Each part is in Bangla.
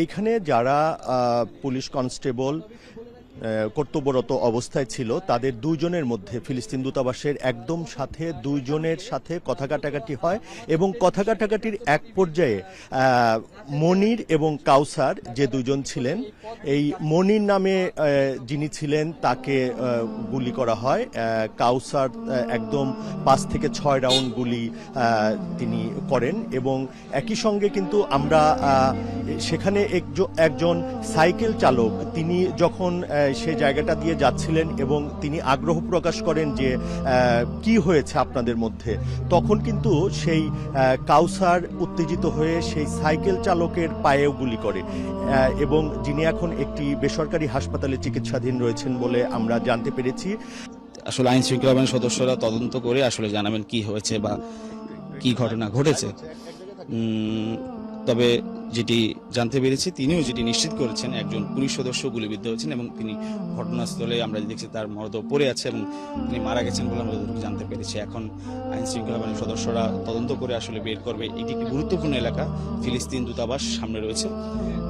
এইখানে যারা পুলিশ কনস্টেবল কর্তব্যরত অবস্থায় ছিল তাদের দুইজনের মধ্যে ফিলিস্তিন দূতাবাসের একদম সাথে দুইজনের সাথে কথা কাটাকাটি হয় এবং কথা কাটাকাটির এক পর্যায়ে মনির এবং কাউসার যে দুজন ছিলেন, এই মনির নামে যিনি ছিলেন তাকে গুলি করা হয়। কাউসার একদম 5 থেকে 6 রাউন্ড গুলি তিনি করেন এবং একই সঙ্গে কিন্তু আমরা সেখানে একজন সাইকেল চালক তিনি যখন সে জায়গাটা দিয়ে যাচ্ছিলেন এবং তিনি আগ্রহ প্রকাশ করেন যে কি হয়েছে আপনাদের মধ্যে, তখন কিন্তু সেই কাউসার উত্তেজিত হয়ে সেই সাইকেল চালকের পায়েও গুলি করে এবং যিনি এখন একটি বেসরকারি হাসপাতালে চিকিৎসাধীন রয়েছেন বলে আমরা জানতে পেরেছি। আসলে আইন শৃঙ্খলা বাহিনীর সদস্যরা তদন্ত করে আসলে জানাবেন কি হয়েছে বা কি ঘটনা ঘটেছে। তবে যেটি জানতে পেরেছি, তিনিও যেটি নিশ্চিত করেছেন, একজন পুলিশ সদস্য গুলিবিদ্ধ হয়েছেন এবং তিনি ঘটনাস্থলে আমরা দেখছি তার মরদেহ পড়ে আছে এবং তিনি মারা গেছেন বলে আমরা জানতে পেরেছি। এখন আইন শৃঙ্খলা বাহিনীর সদস্যরা তদন্ত করে আসলে বের করবে। এটি একটি গুরুত্বপূর্ণ এলাকা, ফিলিস্তিন দূতাবাস সামনে রয়েছে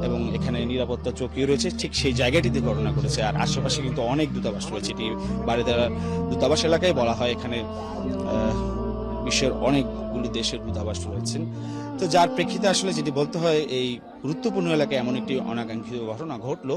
এবং এখানে নিরাপত্তা চৌকিও রয়েছে, ঠিক সেই জায়গাটিতে ঘটনা ঘটেছে। আর আশেপাশে কিন্তু অনেক দূতাবাস রয়েছে, এটি বারিধারা দূতাবাস এলাকায় বলা হয়। এখানে বিশ্বের অনেকগুলি দেশের দূতাবাস রয়েছেন। তো যার প্রেক্ষিতে আসলে যেটি বলতে হয়, এই গুরুত্বপূর্ণ এলাকায় এমন একটি অনাকাঙ্ক্ষিত ঘটনা ঘটলো।